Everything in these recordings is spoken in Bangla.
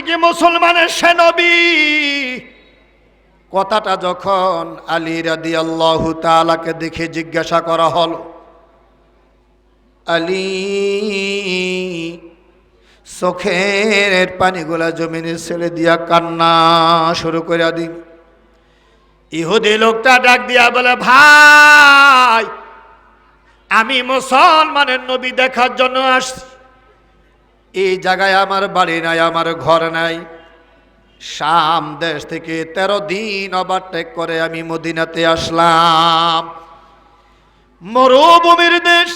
কি মুসলমানের সে নবী? কথাটা যখন আলী রাদিয়াল্লাহু তাআলাকে দেখে জিজ্ঞাসা করা হলো, আলী চোখের পানিগুলা জমিনে ছেড়ে দিয়া কান্না শুরু করে দিন। ইহুদি লোকটা ডাক দিয়া বলে, ভাই আমি মুসলমানের নবী দেখার জন্য আসছি। এই জায়গায় আমার বাড়ি নাই, আমার ঘর নাই। শাম দেশ থেকে 13 দিন ওভারটেক করে আমি মদিনাতে আসলাম। মরুভূমির দেশ,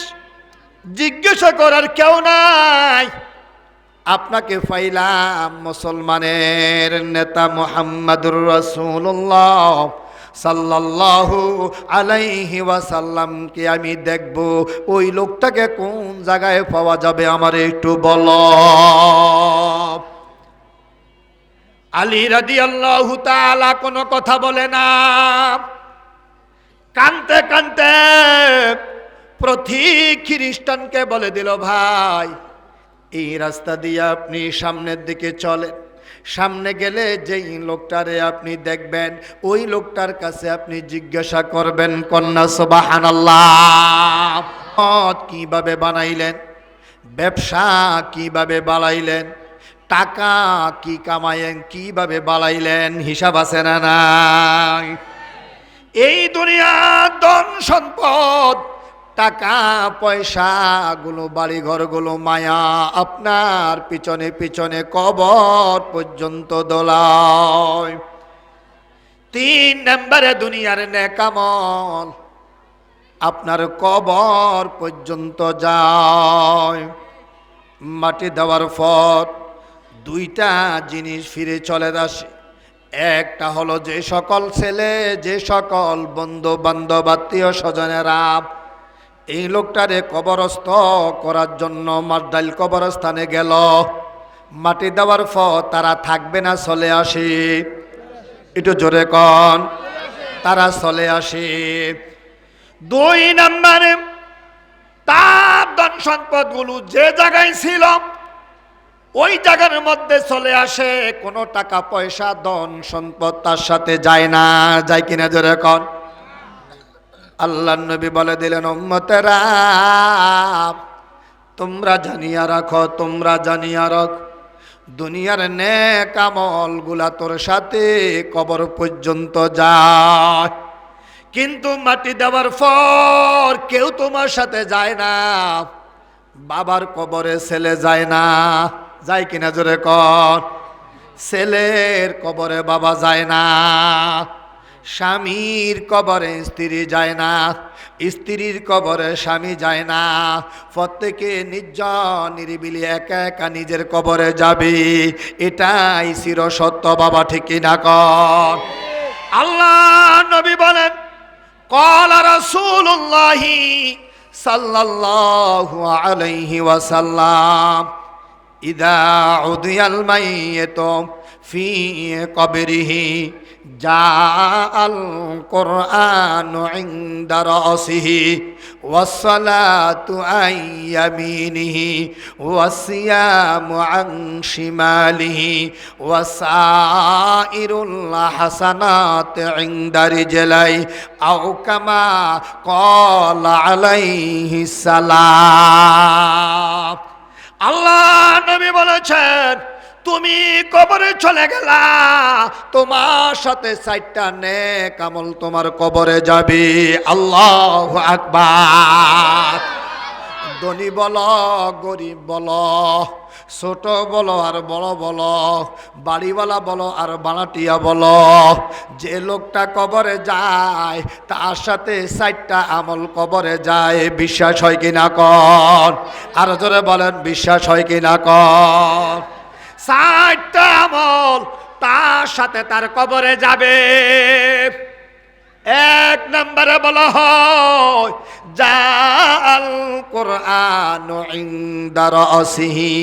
জিজ্ঞাসা করার কেউ নাই। আপনাকে পাইলাম, মুসলমানের নেতা মুহাম্মাদুর রাসূলুল্লাহ সাল্লাল্লাহু আলাইহি ওয়াসাল্লামকে আমি দেখব। ওই লোকটাকে কোন জায়গায় পাওয়া যাবে আমারে একটু বলো। আলী রাদিয়াল্লাহু তাআলা কোনো কথা বলে না। কানতে কানতে প্রতি খ্রিস্টানকে বলে দিল, ভাই এই রাস্তা দিয়ে আপনি সামনের দিকে চলেন। সামনে গেলে যেই লোকটারে আপনি দেখবেন, ওই লোকটার কাছে আপনি জিজ্ঞাসা করবেন, কন্যা সুবহানাল্লাহ। কিভাবে বানাইলেন, ব্যবসা কিভাবে বাড়াইলেন, টাকা কি কামাইলেন, কিভাবে বাড়াইলেন, হিসাব আছে না নাই? এই দুনিয়ার ধন সম্পদ, টাকা পয়সা গুলো, বাড়ি ঘরগুলো মায়া, আপনার পিছনে পিছনে কবর পর্যন্ত দোলায়। 3 নম্বরে দুনিয়ার নেকামল আপনার কবর পর্যন্ত যায়। মাটি দেওয়ার পর 2টা জিনিস ফিরে চলে আসে। একটা হলো যে সকল ছেলে, যে সকল বন্ধু বান্ধব আত্মীয় স্বজনেরা এই লোকটারে কবরস্থ করার জন্য মারদাইল কবরস্থানে গেল, মাটি দেওয়ার পর তারা থাকবে না, চলে আসে। একটু জোরে কন, তারা চলে আসে। 2 নম্বরে তার ধন সম্পদ গুলো যে জায়গায় ছিল ওই জায়গার মধ্যে চলে আসে। কোনো টাকা পয়সা ধন সম্পদ তার সাথে যায় না। যায় কিনা জোরে কন। আল্লাহর নবী বলে দিলেন, উম্মতেরা তোমরা জানিয়া রাখো, তোমরা জানিয়া রাখো, দুনিয়ার নেক আমল গুলা তোর সাথে কবর পর্যন্ত যায়, কিন্তু মাটি দেওয়ার পর কেউ তোমার সাথে যায় না। বাবার কবরে ছেলে যায় না। যায় কিনা জোরে কর। ছেলের কবরে বাবা যায় না। স্বামীর কবরে স্ত্রী যায় না। স্ত্রীর কবরে স্বামী যায় না। প্রত্যেকে নির্জন নিরিবিলি একা একা নিজের কবরে যাবে। এটাই চির সত্য। বাবা ঠিক কিনা কর। আল্লাহ নবী বলেন, ক্বালা রাসূলুল্লাহি সাল্লাল্লাহু আলাইহি ওয়াসাল্লাম, ইযা উদিয়াল মাইয়িতু ফি কবরিহি জাআল কুরআনু ইনদা রাসিহি ওয়াসসালাতু আন ইয়ামিনিহি ওয়াসসিয়ামু আন শিমালিহি ওয়াসাইরুল হাসানাতি ইনদা রিজলাই আও কামা ক্বালা আলাইহিস সালাম। আল্লাহ নবী বলেছেন, তুমি কবরে চলে গেলা, তোমার সাথে 4টা নেক আমল তোমার কবরে যাবে। আল্লাহু আকবার। ধনী বলো, গরিব বলো, ছোট বলো আর বড় বলো, বাড়িওয়ালা বলো আর বানাটিয়া বলো, যে লোকটা কবরে যায় তার সাথে 4টা আমল কবরে যায়। বিশ্বাস হয় কিনা কর। আর জোরে বলেন, বিশ্বাস হয় কিনা কর। 4টা আমল তার সাথে তার কবরে যাবে। এক নম্বরে বলা হয় জাল কোরআন ইনদা রাসিহি,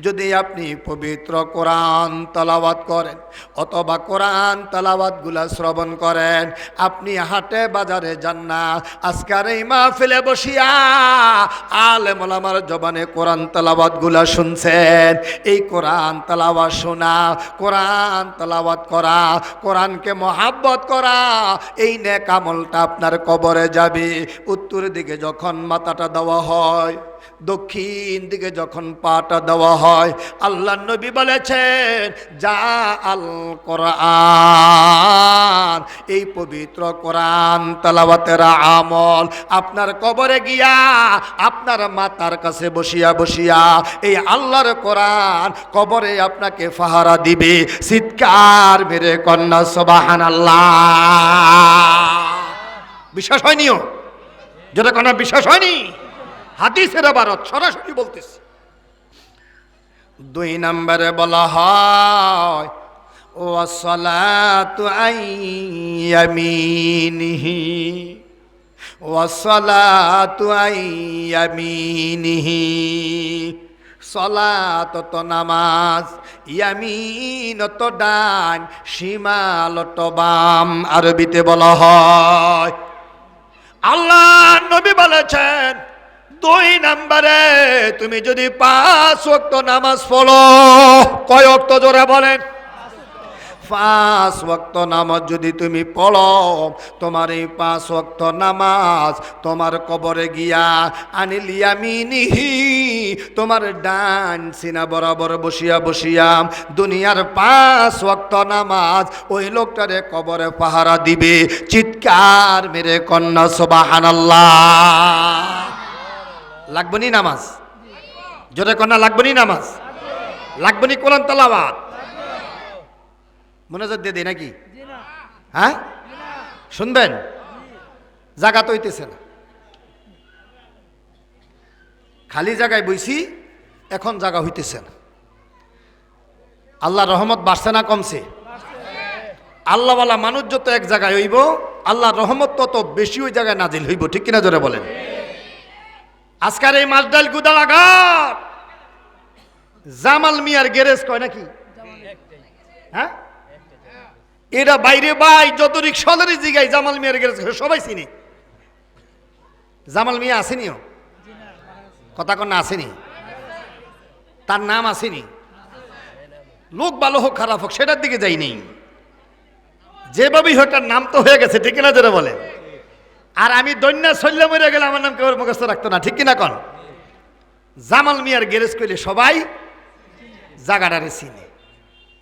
যদি আপনি পবিত্র কোরআন তেলাওয়াত করেন অথবা কোরআন তেলাওয়াত গুলা শ্রবণ করেন, আপনি হাটে বাজারে যান না, আজকের এই মাহফিলে বসিয়া আলেম ওলামার জবানে কোরআন তেলাওয়াত গুলা শুনছেন, এই কোরআন তেলাওয়াত শোনা, কোরআন তেলাওয়াত করা, কোরআনকে মহাব্বত করা, এই নেক আমলটা আপনার কবরে যাবে। উত্তর দিকে যখন মাথাটা দেওয়া হয়, দক্ষিণ দিকে যখন পাটা দেওয়া হয়, আল্লাহ নবী বলেছেন যা আল কোরআন, এই পবিত্র কোরআন তেলাওয়াতের আমল আপনার কবরে গিয়া আপনার মাতার কাছে বসিয়া বসিয়া এই আল্লাহর কোরআন কবরে আপনাকে পাহারা দিবে। চিৎকার মেরে কন্যা সুবহানাল্লাহ। বিশ্বাস হয়নিও? যেটা কোনো বিশ্বাস হয়নি, হাদিসের ইবারত সরাসরি বলতেছি। দুই নম্বরে বলা হয় ওয়াসসালাতু আইয়ামিনিহি, ওয়াসসালাতু আইয়ামিনিহি, সালাত তো নামাজ, ইয়ামিন তো ডান, শিমাল তো বাম, আরবিতে বলা হয়। আল্লাহ নবী বলেছেন দুই নম্বরে তুমি যদি 5 ওয়াক্ত নামাজ পড়ো, কয় ওয়াক্ত জোরে বলেন? 5 ওয়াক্ত নামাজ যদি তুমি পড়ো, তোমার এই 5 ওয়াক্ত নামাজ তোমার কবরে গিয়া আনিল ইয়ামিনিহি, তোমার ডান সিনা বরাবর বসিয়া বসিয়া দুনিয়ার 5 ওয়াক্ত নামাজ ওই লোকটারে কবরে পাহারা দিবে। চিৎকার মেরে কন্যা সুবহানাল্লাহ। লাগবনি নামাজ? জোরে কন্যা লাগবনি নামাজ? লাগবনি কোরআন তেলাওয়াত? মনোযোগ দিয়ে দেয় নাকি? হ্যাঁ শুনবেন? জায়গা তো হইতেছে না, খালি জায়গায় বইছি, এখন জায়গা হইতেছে না। আল্লাহর রহমত বাড়ছে না কমছে? আল্লাহওয়ালা মানুষ যত এক জায়গায় হইব, আল্লাহর রহমত তত বেশি ওই জায়গায় নাজিল হইব। ঠিক কিনা জোরে বলেন? আজকের এই মাছডাল গুদালাঘাট জামাল মিয়ার গ্যারেজ কয় নাকি? হ্যাঁ, এরা বাইরে বাই যত রিক্সাওয়ালারই জিগায় জামাল মিয়ার গ্যারেজ সবাই চিনি। জামাল মিয়া আসেনিও? কথা কন্যা আসেনি? তার নাম আসেনি? লোক ভালো হোক খারাপ হোক সেটার দিকে যাই নেই, যেভাবেই হোক তার নাম তো হয়ে গেছে। ঠিক কিনা জোরে বলেন? আর আমি দৈন্যা শল্য মরে গেলে আমার নাম কেউ মুখস্থ রাখতো না। ঠিক কিনা কন? জামাল মিয়ার গ্যারেজ করলে সবাই জায়গাটারে চিনে,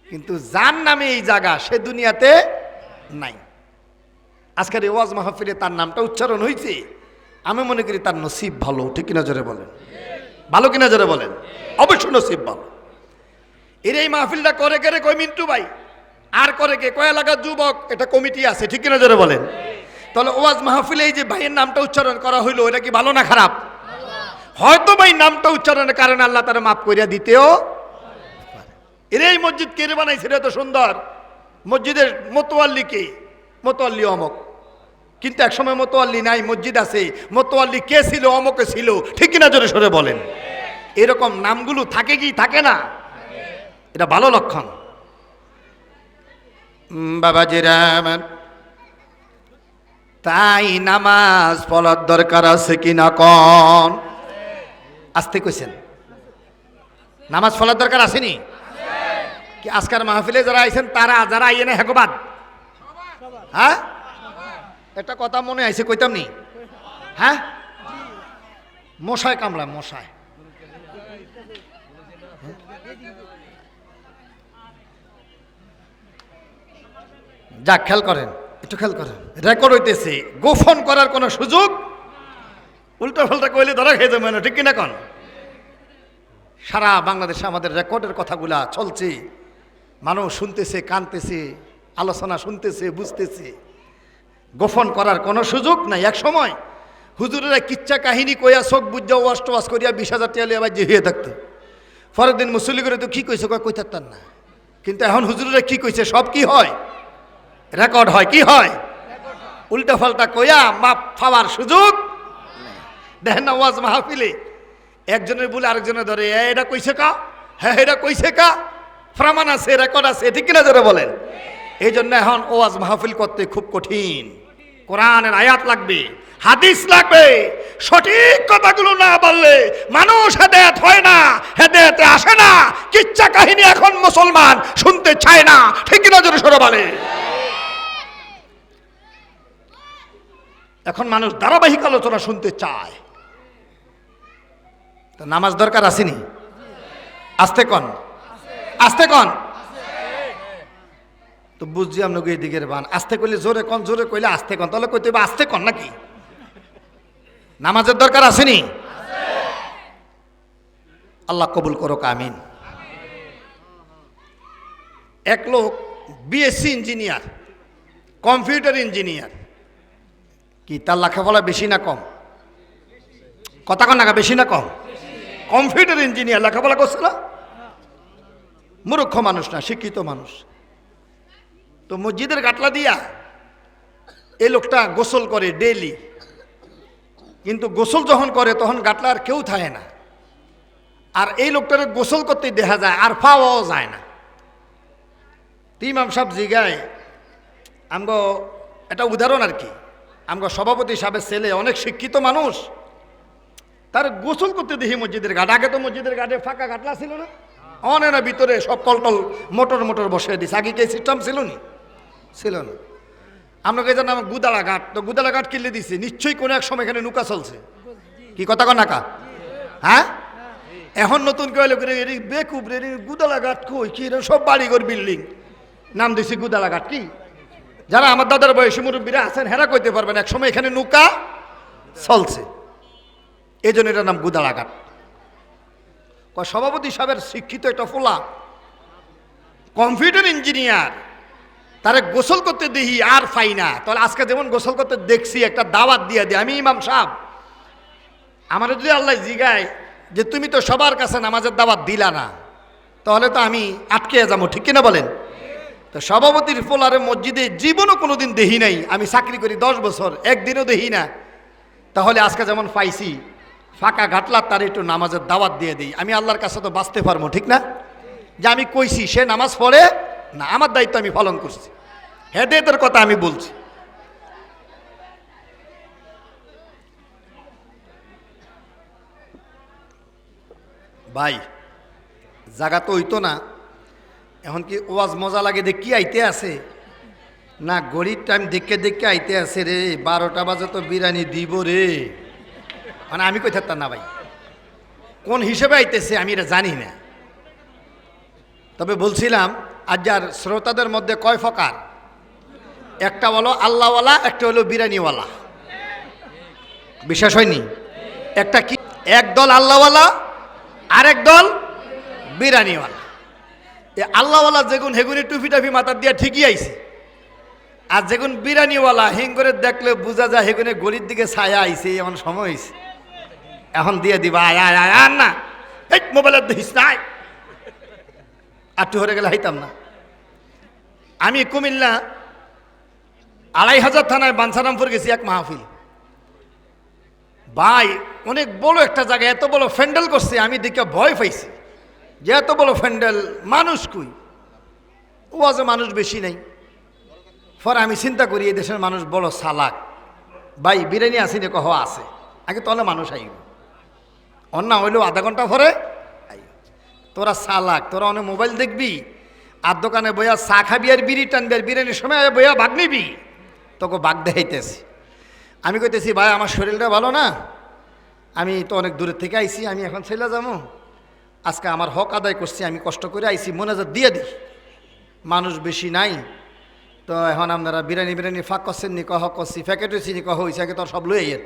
কিন্তু যার নামে এই জায়গা সে দুনিয়াতে নাই। আজকের এই ওয়াজ মাহফিলে তার নামটা উচ্চারণ হয়েছে, আমি মনে করি তার নসিব ভালো। ঠিক কিনা জোরে বলেন? ভালো কিনা জোরে বলেন? অবশ্যই নসিব ভালো। এর এই মাহফিলটা করে কে রে? কই মিন্টু ভাই। আর করে কে? কয় এলাকার যুবক, এটা কমিটি আছে। ঠিক কিনা জোরে বলেন? তাহলে ওয়াজ মাহফিলে এই যে ভাইয়ের নামটা উচ্চারণ করা হইলো, এটা কি ভালো না খারাপ? হয়তো ভাই নামটা উচ্চারণের কারণে আল্লাহ তারা মাফ করিয়া দিতেও। এর এই মসজিদ কে বানাইছে? এটা তো সুন্দর মসজিদের মোতোয়াল্লি কে? মোতোয়াল্লি অমক, কিন্তু একসময় মোতোয়াল্লি নাই, মসজিদ আছে। মোতোয়াল্লি কে ছিল? অমকে ছিল। ঠিক কিনা জোরে সরে বলেন? এরকম নামগুলো থাকে কি থাকে না? এটা ভালো লক্ষণ। বাবাজিরা আমার, তাই নামাজ পড়ার দরকার আছে কিনা কন? আসতে কইছেন নামাজ পড়ার দরকার আসেনি কি? আজকের মাহফিলে যারা আইছেন তারা, যারা আইয়ে না হেকবাদ, হ্যাঁ একটা কথা মনে আইছে কইতাম নি? হ্যাঁ, মশায় কামড়া, মশায়। যাক, খেয়াল করেন, একটু খেয়াল করেন। রেকর্ড হইতেছে, গোপন করার কোনো সুযোগ, উল্টা পাল্টা কইলে ধরা খেয়ে যাবে না। ঠিক কিনা কন? সারা বাংলাদেশে আমাদের রেকর্ডের কথাগুলা চলছে, মানুষ শুনতেছে, কানতেছে, আলোচনা শুনতেছে, বুঝতেছে। গোপন করার কোনো সুযোগ নাই। এক সময় হুজুরেরা কিচ্ছা কাহিনী কইয়া চোখ বুঝা ওয়াশ টোয়াশ করিয়া 20,000 টাকা লিয়ে আবার যে হয়ে থাকতো। পরের দিন মুসল্লি করে তো কি কইছে কই থাকতাম না, কিন্তু এখন হুজুরেরা কি কইছে সব কি হয়? রেকর্ড হয়। কি হয়? উল্টা পাল্টা কইয়া মাপ পাওয়ার সুযোগ দেখেন না ওয়াজ মাহফিলে একজনের বলে আরেকজনের ধরে এটা কইছে কা, হ্যাঁ এটা কইছে কা, প্রমাণ আছে, রেকর্ড আছে, ঠিক কিনা জোরে বলেন। এই জন্য এখন ওয়াজ মাহফিল করতে খুব কঠিন। কোরআনের আয়াত লাগবে, হাদিস লাগবে। সঠিক কথাগুলো না বললে মানুষ হেদায়েত হয় না, হেদায়েতে আসে না। কিচ্ছা কাহিনী এখন মুসলমান শুনতে চায় না, ঠিক কিনা জোরে সরে বলে। এখন মানুষ ধারাবাহিক আলোচনা শুনতে চায়। তো নামাজ দরকার আসেনি? আস্তে কন, আস্তে কন। তো বুঝছি আপনাকে এই দিকের বান। আস্তে কইলে জোরে কন, জোরে কইলে আস্তে কন। তাহলে কইতে হবে আস্তে কন নাকি? নামাজের দরকার আসেনি? আল্লাহ কবুল করুক, আমিন। এক লোক বিএসসি ইঞ্জিনিয়ার, কম্পিউটার ইঞ্জিনিয়ার। কি তার লেখাপড়া বেশি না কম? কথা কন না, বেশি না কম? কম্পিউটার ইঞ্জিনিয়ার, লেখাপড়া করছে না, মূর্খ মানুষ না, শিক্ষিত মানুষ। তো মসজিদের গাটলা দিয়া এই লোকটা গোসল করে ডেইলি, কিন্তু গোসল যখন করে তখন গাটলা আর কেউ থাকে না। আর এই লোকটারে গোসল করতে দেখা যায় আর পাওয়াও যায় না। ইমাম সাহেব জিগায়, আমগো এটা উদাহরণ আর কি, আমগো সভাপতি সাহেবের ছেলে অনেক শিক্ষিত মানুষ, তার গোসল করতে দেখি মসজিদের ঘাট। আগে তো মসজিদের ঘাটে ফাঁকা গাটলা ছিল না, অনেক ভিতরে সব কলটল মোটর মোটর বসে দিছে। আগে কি সিস্টেম ছিল নি? ছিল না। আপনাকে জানো আমার গুদালা ঘাট, তো গুদালা ঘাট কিনলে দিছে, নিশ্চয়ই কোনো এক সময় এখানে নৌকা চলছে। কি কথা কন নাকা? হ্যাঁ, এখন নতুন কেউ লোক বেকুব রে, গুদালা ঘাট কই কি, সব বাড়িঘর বিল্ডিং, নাম দিছি গুদালা ঘাট। কি যারা আমার দাদার বয়সী মুরব্বীরা আছেন হেরা কইতে পারবেন এক সময় এখানে নৌকা চলছে, এই জন্য এটার নাম গুদালা ঘাট। সভাপতি সাহেবের শিক্ষিত একটা ফোলা কম্পিউটার ইঞ্জিনিয়ার, তারে গোসল করতে দেখি আর পাই না। তাহলে আজকে যেমন গোসল করতে দেখছি, একটা দাওয়াত দিয়ে দিই আমি, ইমাম সাহেব আমার যদি আল্লাহ জিগায় যে তুমি তো সবার কাছে নামাজের দাওয়াত দিলা না, তাহলে তো আমি আটকে যাবো, ঠিক কিনা বলেন। তো সভাপতির ফোলারে মসজিদে জীবনও কোনোদিন দেখি নাই, আমি চাকরি করি 10 বছর, একদিনও দেখি না। তাহলে আজকে যেমন পাইছি ফাঁকা ঘাটলা, তার একটু নামাজের দাওয়াত দিয়ে দিই, আমি আল্লাহর কাছে তো বাঁচতে পারবো, ঠিক না? যে আমি কইছি সে নামাজ পড়ে না, আমার দায়িত্ব আমি পালন করছি, হেদায়েতের কথা আমি বলছি। ভাই জায়গা তো হইতো না, এখন কি ওয়াজ মজা লাগে দেখি আইতে আছে না, গড়ির টাইম দেখে দেখে আইতে আছে রে, 12টা বাজে তো বিরিয়ানি দিব রে। মানে আমি কই থাকতাম না ভাই, কোন হিসেবে আইতেছে আমি এটা জানি না। তবে বলছিলাম আজ যার শ্রোতাদের মধ্যে কয় প্রকার, একটা হলো আল্লাহওয়ালা, একটা হলো বিরিয়ানিওয়ালা। বিশ্বাস হয়নি? একটা কি, একদল আল্লাহওয়ালা আর একদল বিরিয়ানিওয়ালা। এ আল্লাহওয়ালা যেগুন হেগুনি টুপি টাফি মাথার দিয়া ঠিকই আইছে, আর যেগুন বিরিয়ানিওয়ালা হিং করে দেখলে বোঝা যায় হেগুনে গলির দিকে ছায়া আইছে, এমন সময় হয়েছে, এখন দিয়ে দিবা আয় আয় আয়, আর না এই মোবাইলের দেখিস না, আর টু হরে গেলে হাইতাম না। আমি কুমিল্লা 2500 থানায় বাঞ্ছারামপুর গেছি এক মাহফিল। ভাই অনেক বড় একটা জায়গায় এত বড় ফ্যান্ডেল করছে, আমি দেখে ভয় পাইছি যে এত বড় ফ্যান্ডেল, মানুষ কই, ওয়াজে মানুষ বেশি নেই। পরে আমি চিন্তা করি এই দেশের মানুষ বড় চালাক, ভাই বিরিয়ানি আসিনি, কহ আছে, আগে তাহলে মানুষ আইব, অন্য হইলেও আধা ঘন্টা পরে তোরা চালাক, তোরা অনেক মোবাইল দেখবি আর দোকানে বইয়া চা খাবি আর বিড়ি টানবি, আর বিরিয়ানির সময় বইয়া ভাগ নিবি, তোকে ভাগ দেখাইতেছি। আমি কইতেছি ভাই আমার শরীরটা ভালো না, আমি তো অনেক দূরের থেকে আইছি, আমি এখন ছেলে যাবো, আজকে আমার হক আদায় করছি, আমি কষ্ট করে আইছি, মোনাজাত দিয়ে দিই, মানুষ বেশি নাই। তো এখন আপনারা বিরিয়ানি ফাঁক করছেন নি, কহ করছি, প্যাকেট হয়েছি নি, কহ হয়েছে, আগে তোর সব লই আইয়েন,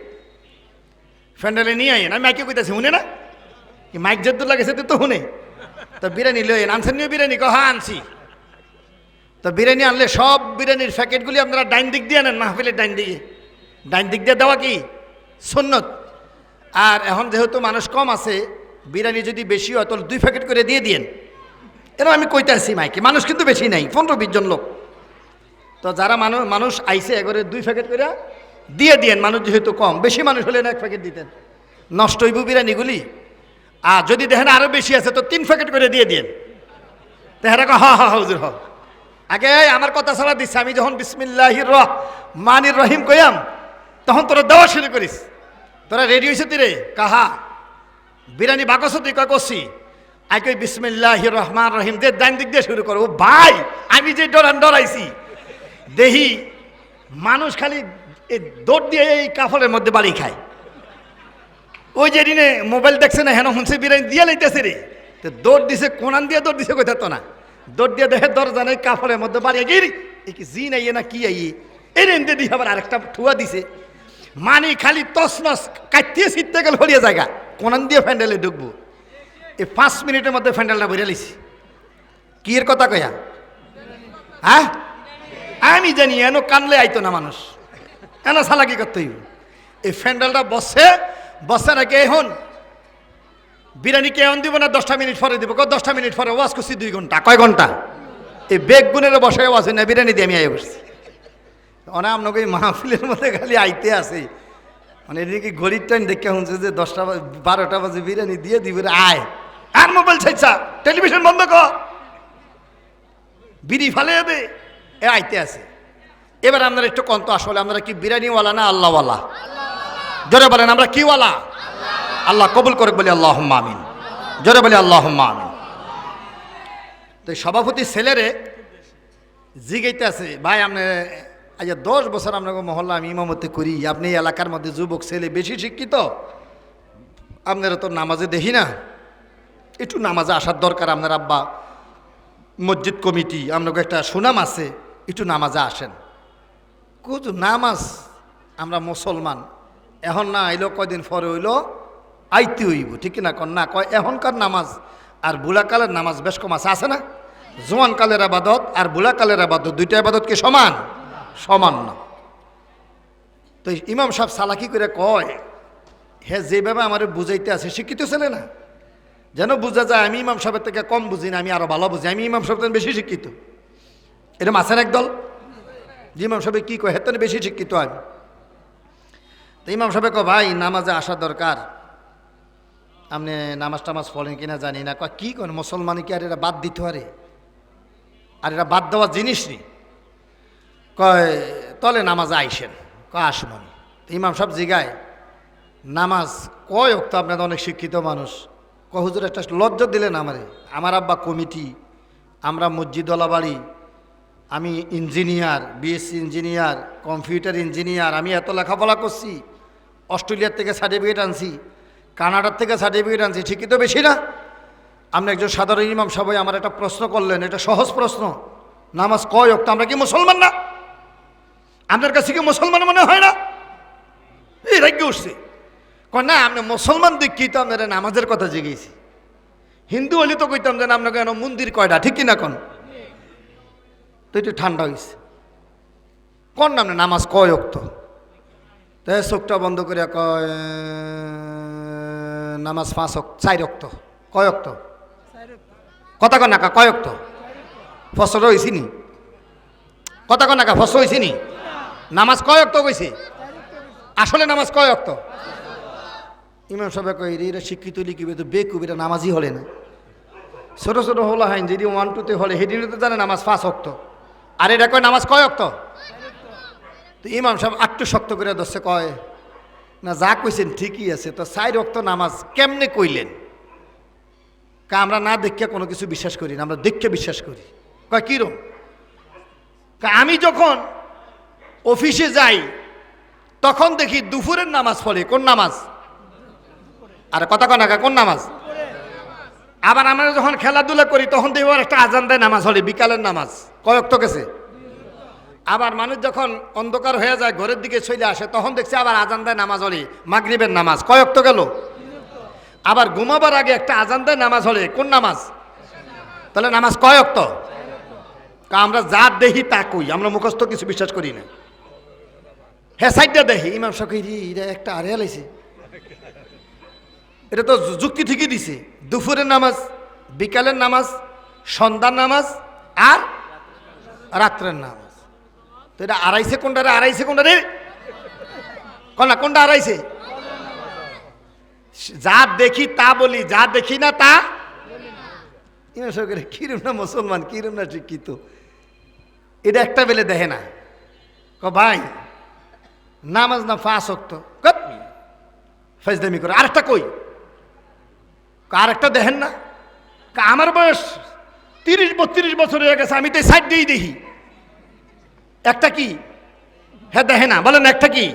ফ্যান্ডেলে নিয়ে আইয়েন। আমি মাইকে কইতেছি শুনে না, কি মাইক যেত লাগেছে তো শুনে, তো বিরিয়ানি লই আইন, আনছেন নিয়ে বিরিয়ানি, কহ আনছি। তো বিরিয়ানি আনলে সব বিরিয়ানির প্যাকেটগুলি আপনারা ডাইন দিক দিয়ে আনেন, মাহফিলের ডাইন দিকে, ডাইন দিক দিয়ে দেওয়া কি সুন্নত। আর এখন যেহেতু মানুষ কম আছে, বিরিয়ানি যদি বেশি হয় তাহলে 2 প্যাকেট করে দিয়ে দিয়েন, এরকম আমি কইতে আসি মাইকে, মানুষ কিন্তু বেশি নাই, 15-20 জন লোক। তো যারা মানুষ আইসে এবারে 2 প্যাকেট করে দিয়ে দিয়েন, মানুষ যেহেতু কম, বেশি মানুষ হলে 1 প্যাকেট দিতেন, নষ্ট হইব বিরিয়ানিগুলি। আর যদি দেখেন আরো বেশি আছে তো 3 প্যাকেট করে দিয়ে দিয়েন। তেহারা হা হা হুজুর হ। আগে আমার কথা ছাড়া দিচ্ছে, আমি যখন বিসমিল্লাহির রহমানির রহিম কইয়াম তখন তোরা দেওয়া শুরু করিস। তোরা রেডি হয়েছে তুই রে? কাহা বিরিয়ানি বাকস তুই কয় করছি? আই কই বিসমিল্লাহির রহমান রহিম দে, ডান দিক দিয়ে শুরু করো। ভাই আমি যে ডরাইছি দেহি মানুষ খালি দৌড় দিয়ে এই কাপড়ের মধ্যে বাড়ি খায়। ওই যে দিনে মোবাইল দেখছে না, হেন শুনছে বিরিয়ানি দিয়ে লাইতেছে রে, তো দৌড় দিছে, কোনান দিয়ে দৌড় দিছে কোথাও তো না, দৌড় দিয়ে দেখে দরজা নেই, কাপড়ের মধ্যে বাড়ি গিয়ে কি জি নাই না কি আই এই রেন্দে দিয়ে আবার আরেকটা ঠুয়া দিছে। মানে খালি তসনস কাটিয়ে ছিটতে গেল হরিয়া জায়গা, কোনান দিয়ে ফ্যান্ডেলে ঢুকবো। এই 5 মিনিটের মধ্যে ফ্যান্ডেলটা ভরে লিছি। কি এর কথা কয়া? হ্যাঁ আমি জানি, এন কানলে আইতো না মানুষ, এন সালাকি করতে হইব। এই ফ্যান্ডেলটা বসে নাকি এখন বিরিয়ানি কে দিব না 10টা মিনিট পরে দিব, 10টা মিনিট পরে ওয়াজ করছি 2 ঘন্টা। কয় ঘন্টা? এই বেগ গুনের বসে ওয়াজ না, বিরিয়ানি দিয়ে আমি আই বসছি। অনেক আপনাকে এই মাহফিলের মধ্যে খালি আইতে আসে, মানে এদিকে ঘড়ির টাইম দেখে শুনছে যে 10টা 12টা বাজে বিরিয়ানি দিয়ে দিবে, আয় আর মোবাইল ছাইছা, টেলিভিশন বন্ধ কর, বিড়ি ফালে দে, এ আইতে আছে। এবার আপনারা একটু কন্ত, আসলে আপনারা কি বিরিয়ানিওয়ালা না আল্লাহওয়ালা? জোরে বলেন আমরা কি ওয়ালা? আল্লাহ কবুল করে বলি আল্লাহুম্মা আমিন। জোরে বলি আল্লাহুম্মা আমিন। তো সভাপতি ছেলেরে জিগাইতে আছে, ভাই আপনি আজ 10 বছর আপনাকে মহল্লা আমি ইমামতি করি, আপনি এলাকার মধ্যে যুবক ছেলে বেশি শিক্ষিত, আপনারা তো নামাজে দেখি না, একটু নামাজে আসার দরকার। আপনার আব্বা মসজিদ কমিটি, আপনাকে একটা সুনাম আছে, একটু নামাজে আসেন। কুজু নামাজ আমরা মুসলমান, এখন না আইলো কয়দিন পরে হইলো আইতে হইব, ঠিক না? কন না কয় এখনকার নামাজ আর বুড়াকালের নামাজ বেশ কম আছে না? জোয়ানকালের আবাদত আর বুড়াকালের আবাদত, 2টা আবাদত কি সমান? সমান না। তো ইমাম সাহেব সালাকি করে কয়, হ্যাঁ যেভাবে আমার বুঝাইতে আছে, শিক্ষিত ছেলে না, যেন বোঝা যায় আমি ইমাম সাহেবের থেকে কম বুঝি না, আমি আরো ভালো বুঝি, আমি ইমাম সাহেব বেশি শিক্ষিত। এরকম আছেন একদল যে ইমাম সাহেব কি কয় হেতনে বেশি শিক্ষিত আমি। তো ইমাম সাহেব কয় ভাই নামাজে আসা দরকার, আপনি নামাজ টামাজ পড়েন কিনা জানি না। কয় কি করেন মুসলমানি কি আর এরা বাদ দিতে পারে? আর এরা বাদ দেওয়ার জিনিস নেই। কয় তলে নামাজে আইসেন। কয় আসমনি। ইমাম সাহেব জিগায় নামাজ কয় ওক্ত? আপনাদের অনেক শিক্ষিত মানুষ। কয় হুজুর একটা লজ্জা দিলেন আমারে, আমার আব্বা কমিটি, আমরা মসজিদওয়ালা বাড়ি, আমি engineer, BSc engineer, computer engineer, আমি এত লেখাপড়া করছি, অস্ট্রেলিয়ার থেকে সার্টিফিকেট আনছি, কানাডার থেকে সার্টিফিকেট আনছি, ঠিকই তো বেশি না? আপনি একজন সাধারণ ইমাম সাহেব আমার একটা প্রশ্ন করলেন, এটা সহজ প্রশ্ন, নামাজ কয় ওক্ত? আমরা কি মুসলমান না? আপনার কাছে কি মুসলমান মনে হয় না? এই রাজ্য উঠছে। কয় না আপনি মুসলমান দেখি তো আপনারা নামাজের কথা জিগেছি, হিন্দু হলে তো কইতাম যে আপনাকে কেন মন্দির কয়টা, ঠিক কিনা? কোন তো একটু ঠান্ডা হয়েছে, কোন নামে নামাজ কয় ওক্ত? তাই চোখটা বন্ধ করে কয় নামাজ 4 ওক্ত। কয় ওক্ত? কথা কন নাকা কয় ওক্ত? ফসল হয়েছি নি? কথা কন নাকা ফসল হয়েছি নি? নামাজ কয় ওক্ত কইছে? আসলে নামাজ কয় ওক্ত? ইমাম সাহেব কয় এরা শিক্ষিত লিখিবে তো বেকুবিরা নামাজই হলে না। ছোট ছোট হলো হাইন যদি 1 2 হলে সেদিনে তো জানে নামাজ 5 ওক্ত, আর এটা কয় নামাজ কয় ওক্ত? তো ইমাম সাহেব আটটু শক্ত করে ধরছে, কয় না যা কইছেন ঠিকই আছে, তো 4 ওক্ত নামাজ কেমনে কইলেন? আমরা না দেখে কোনো কিছু বিশ্বাস করি না, আমরা দেখে বিশ্বাস করি। কয় কিরম? আমি যখন অফিসে যাই তখন দেখি দুপুরের নামাজ পড়ে। কোন নামাজ? আর কথা কন না কোন নামাজ? আবার আমরা যখন খেলাধুলা করি তখন দেখি একটা আজান দেয় নামাজ হলে, বিকালের নামাজ। কয় ওক্ত গেছে? আবার মানুষ যখন অন্ধকার হয়ে যায় ঘরের দিকে চলে আসে তখন দেখছি আবার আজান দেয় নামাজ হলে, মাগরিবের নামাজ। কয় ওক্ত গেল? আবার ঘুমাবার আগে একটা আজান দেয় নামাজ হলে, কোন নামাজ? তাহলে নামাজ কয় ওক্ত? আমরা যা দেখি তা কই, আমরা মুখস্থ কিছু বিশ্বাস করি না। হ্যাঁ সাইডটা দেখি ইমাম সাহেব এটা একটা আরে লাইছে, এটা তো যুক্তি ঠিকই দিছে। দুপুরের নামাজ, বিকালের নামাজ, সন্ধ্যার নামাজ আর রাত্রের নামাজ। তো এটা আড়াইছে কোনটা রে? আড়াইছে কোনটা রে? কোনটা কোনটা আড়াইছে? যা দেখি তা বলি, যা দেখি না তা কিরম না মুসলমান, কিরম না শিক্ষিত। এটা একটা বেলে দেখে না। ভাই নামাজ না 5 ওয়াক্ত, ফাজদামি করে। আরেকটা কই, আরেকটা দেখেন না? আমার বয়স 30-32 বছর হয়ে গেছে, আমি তো সাইড দিয়েই দেখি। একটা কি? হ্যাঁ দেখে না, বলেন একটা কি?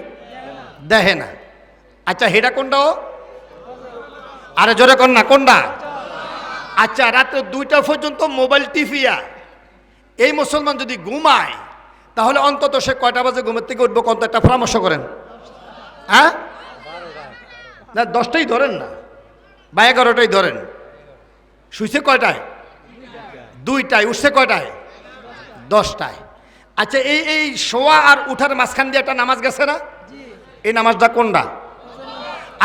দেখে না। আচ্ছা হেটা কোনটা? আরে জোরে কর না, কোনটা? আচ্ছা রাত্রে 2টা পর্যন্ত মোবাইল টিপিয়া এই মুসলমান যদি ঘুমায়, তাহলে অন্তত সে কয়টা বাজে ঘুমের থেকে উঠবো? কোনটা একটা পরামর্শ করেন। হ্যাঁ না 10টাই ধরেন না, বা 11টাই ধরেন। শুইছে কয়টায়? 2টায়। উঠছে কয়টায়? 10টায়। আচ্ছা এই শোয়া আর উঠার মাঝখান দিয়ে একটা নামাজ গেছে না? এই নামাজটা কোনটা?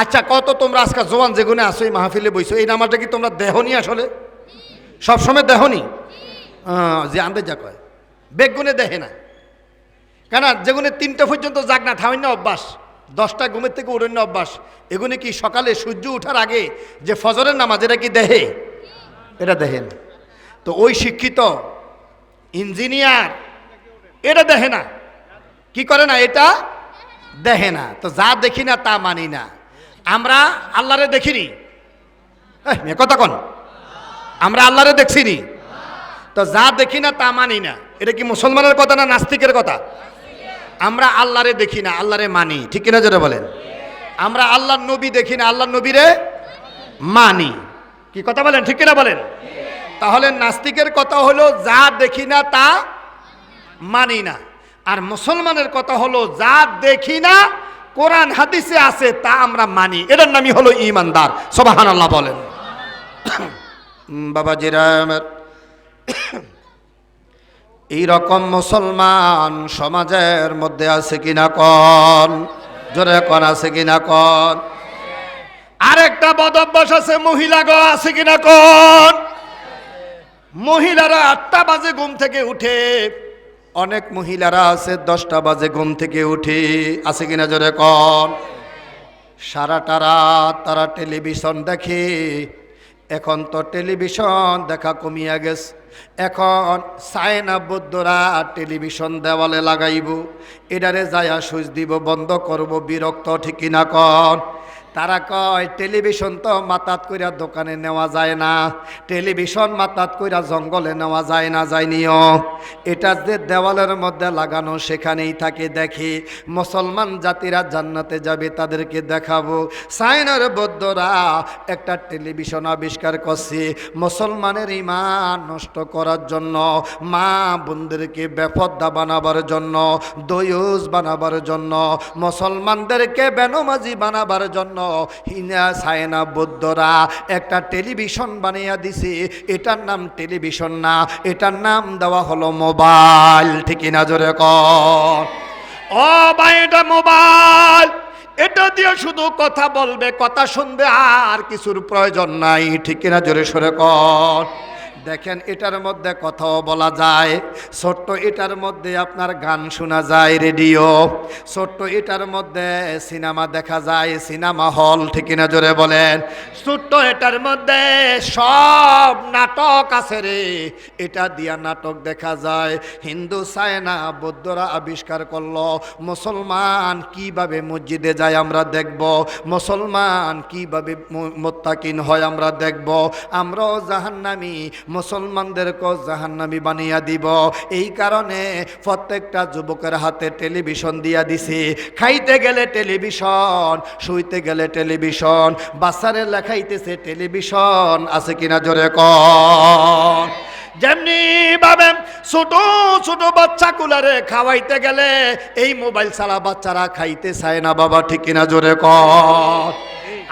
আচ্ছা কত তোমরা আজকে জোয়ান যেগুনে আসো, এই মাহফিলে বইছো, এই নামাজটা কি তোমরা দেহনি? আসলে সবসময় দেহনি? যে আন্দাজ যা কয় বেগুনে দেখে না কেন? যেগুনে 3টা পর্যন্ত জাগ না থামেন না অভ্যাস, 10টা ঘুমের থেকে উড়েন না অভ্যাস, এগুলি কি সকালে সূর্য ওঠার আগে যে ফজরের নামাজ, এটা কি দেহে? এটা দেখেন। তো ওই শিক্ষিত ইঞ্জিনিয়ার এটা দেখে না, কি করে না? এটা দেখে না। তো যা দেখি না তা মানি না। আমরা আল্লাহরে দেখিনি, কথা কন, আমরা আল্লাহরে দেখছিনি। তো যা দেখি না তা মানি না, এটা কি মুসলমানের কথা না নাস্তিকের কথা? আমরা আল্লাহরে দেখি না, আল্লাহরে মানি, ঠিক কিনা জোরে বলেন? আমরা আল্লাহর নবী দেখি না, আল্লাহর নবীরে মানি। কি কথা বলেন, ঠিক কিনা বলেন? তাহলে নাস্তিকের কথা হলো যা দেখি না তা মানি না, আর মুসলমানের কথা হলো যা দেখি না কোরআন হাদিসে আছে তা আমরা মানি। এটার নামই হলো ঈমানদার। সুবহানাল্লাহ বলেন। বাবাজিরা আমার, এইরকম মুসলমান সমাজের মধ্যে আছে কিনা কন? জোরে কন, আছে কিনা কন? আরেকটা বদ অভ্যাস আছে মহিলাগো, আছে কিনা কন? মহিলারা 8টা বাজে ঘুম থেকে উঠে, অনেক মহিলারা আছে 10টা বাজে ঘুম থেকে উঠে, আছে কিনা জোরে কন? সারাটা রাত তারা টেলিভিশন দেখে। এখন তো টেলিভিশন দেখা কমিয়া গেছে, এখন চায়না বৌদ্ধরা টেলিভিশন দেওয়ালে লাগাইব, এটারে যায়া সুইচ দিব, বন্ধ করব, বিরক্ত, ঠিক কিনা কন? তারা কয় টেলিভিশন তো মাতাত কইরা দোকানে নেওয়া যায় না, টেলিভিশন মাতাত কইরা জঙ্গলে নেওয়া যায় না, যায়নিও। এটা যে দেওয়ালের মধ্যে লাগানো সেখানেই থাকে, দেখি মুসলমান জাতিরা জান্নাতে যাবে তাদেরকে দেখাবো। চায়নার বৌদ্ধরা একটা টেলিভিশন আবিষ্কার করছে মুসলমানের ঈমান নষ্ট করার জন্য, মা বোনদেরকে বেপর্দা বানাবার জন্য, দয়ুস বানাবার জন্য, মুসলমানদেরকে বেনমাজি বানাবার জন্য চায়না বৌদ্ধরা একটা টেলিভিশন বানিয়ে দিছে। এটার নাম টেলিভিশন না, এটার নাম দেওয়া হলো মোবাইল, ঠিক না জোরে কর? ও ভাই এটা মোবাইল, এটা দিয়ে শুধু কথা বলবে, কথা শুনবে, আর কিছুর প্রয়োজন নাই, ঠিক না জোরে সরে কর? দেখেন এটার মধ্যে কথাও বলা যায়, ছোট্ট এটার মধ্যে আপনার গান শোনা যায়, রেডিও, ছোট্ট এটার মধ্যে সিনেমা দেখা যায়, সিনেমা হল, ঠিক না জোরে বলেন? ছোট্ট এটার মধ্যে সব নাটক আছে রে, এটা দিয়া নাটক দেখা যায়। হিন্দু চায়না বৌদ্ধরা আবিষ্কার করলো মুসলমান কিভাবে মসজিদে যায় আমরা দেখব, মুসলমান কিভাবে মুত্তাকিন হয় আমরা দেখব, আমরাও জাহান্নামী মুসলমানদেরকেও জাহান্নামী বানিয়ে দিব। এই কারণে প্রত্যেকটা যুবকের হাতে টেলিভিশন দিয়া দিছে। খাইতে গেলে টেলিভিশন, শুইতে গেলে টেলিভিশন, বাচ্চারে লেখাইতেছে টেলিভিশন, আছে কিনা জোরে কর? যেমনি ভাবে ছোট ছোট বাচ্চা কুলারে খাওয়াইতে গেলে এই মোবাইল ছাড়া বাচ্চারা খাইতে চায় না, বাবা ঠিক কিনা জোরে কর?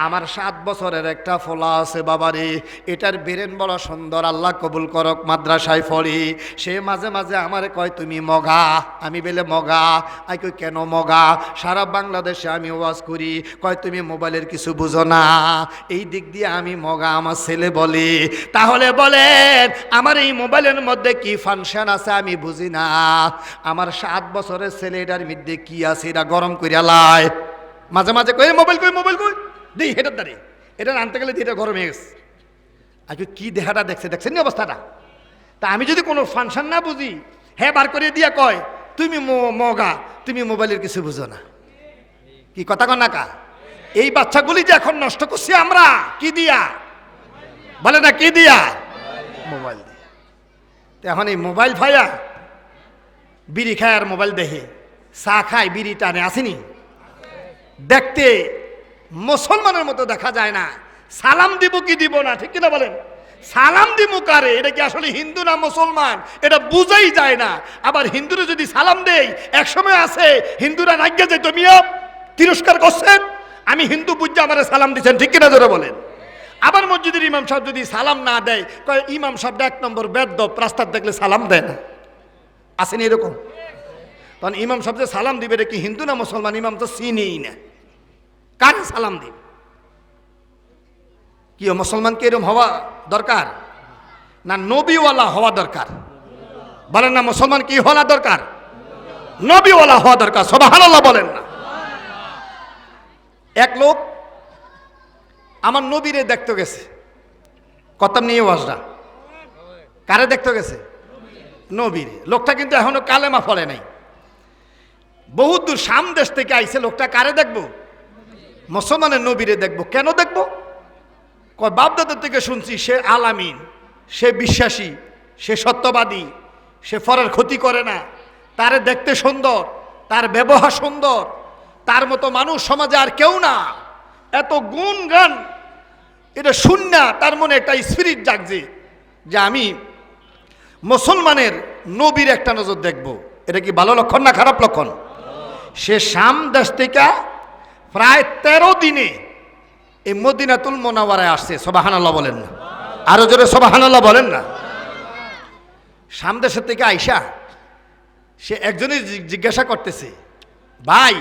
আমার 7 বছরের একটা ফলা আছে বাবারে, এটার বেরেন বড় সুন্দর, আল্লাহ কবুল করক, মাদ্রাসায় পড়ি। সে মাঝে মাঝে আমারে কয় তুমি মগা, আমি বলে মগা, আই কই কেন মগা, সারা বাংলাদেশে আমি ওয়াজ করি, কয় তুমি মোবাইলের কিছু বুঝো না, এই দিক দিয়ে আমি মগা, আমার ছেলে বলে। তাহলে বলেন আমার এই মোবাইলের মধ্যে কি ফাংশন আছে আমি বুঝি না, আমার 7 বছরের ছেলে এটার মধ্যে কি আছে এটা গরম করিয়া লাই, মাঝে মাঝে কই মোবাইল কই মোবাইল কই দিই, হেটার দাঁড়ি এটা আনতে গেলে এটা গরম হয়ে গেছে। আজকে কি দেখাটা দেখছেন নি অবস্থাটা। তা আমি যদি কোনো ফাংশন না বুঝি, হ্যাঁ বার করে দিয়া কয় তুমি মগা, তুমি মোবাইলের কিছু বুঝো না। কি কথা কন না কা? এই বাচ্চাগুলি যে এখন নষ্ট করছি আমরা কি দিয়া, বলে না কি দিয়া, মোবাইল দিয়া। তো এখন এই মোবাইল ভাইয়া বিড়ি খায় আর মোবাইল দেখে, চা খায় বিড়ি টানে, আসেনি? দেখতে মুসলমানের মতো দেখা যায় না। সালাম দিব কি দিব না, ঠিক কিনা বলেন? সালাম দিব কারে, এটা কি আসলে হিন্দু না মুসলমান এটা বুঝাই যায় না। আবার হিন্দুরা যদি সালাম দেই, এক সময় আছে হিন্দুরা রাজ্ঞে যেত, মিয়া তিরস্কার করছেন, আমি হিন্দু বুঝতে আমারে সালাম দিচ্ছেন, ঠিক কিনা জোরে বলেন। আবার মসজিদের ইমাম সাহেব যদি সালাম না দেয়, কয় ইমাম সাহেব 1 নম্বর বেদ্যপ, রাস্তার দেখলে সালাম দেয় না, আসেনি এরকম? তখন ইমাম সাহেব যে সালাম দিবে এটা কি হিন্দু না মুসলমান, ইমাম তো চিনেই না, কারে সালাম দিবে? কি মুসলমানকে এরকম হওয়া দরকার না নবীওয়ালা হওয়া দরকার? বলেন না মুসলমান কি হওয়া দরকার? নবীওয়ালা হওয়া দরকার। সুবহানাল্লাহ বলেন না। এক লোক আমার নবীরে দেখতে গেছে, কতম নিয়ে ওয়াজটা, কারে দেখতে গেছে? নবীরে। লোকটা কিন্তু এখনো কালেমা পড়ে নাই, বহুত দূর শাম দেশ থেকে আইছে। লোকটা কারে দেখবো? মুসলমানের নবীরে দেখবো। কেন দেখবো? কয় বাপদাদার থেকে শুনছি সে আলামিন, সে বিশ্বাসী, সে সত্যবাদী, সে পরের ক্ষতি করে না, তারে দেখতে সুন্দর, তার ব্যবহার সুন্দর, তার মতো মানুষ সমাজে আর কেউ না, এত গুণ গান, এটা শূন্য তার মনে একটা স্পিরিট জাগছে যে আমি মুসলমানের নবীর একটা নজর দেখব। এটা কি ভালো লক্ষণ না খারাপ লক্ষণ? সে শাম দেশ থেকে প্রায় 13 দিনে এই মদিনাতুল মুনাওয়ারায় আসছে। সুবহানাল্লাহ বলেন না, আরো জোরে সুবহানাল্লাহ বলেন না। শাম দেশের থেকে আইসা সে একজনই জিজ্ঞাসা করতেছে, ভাই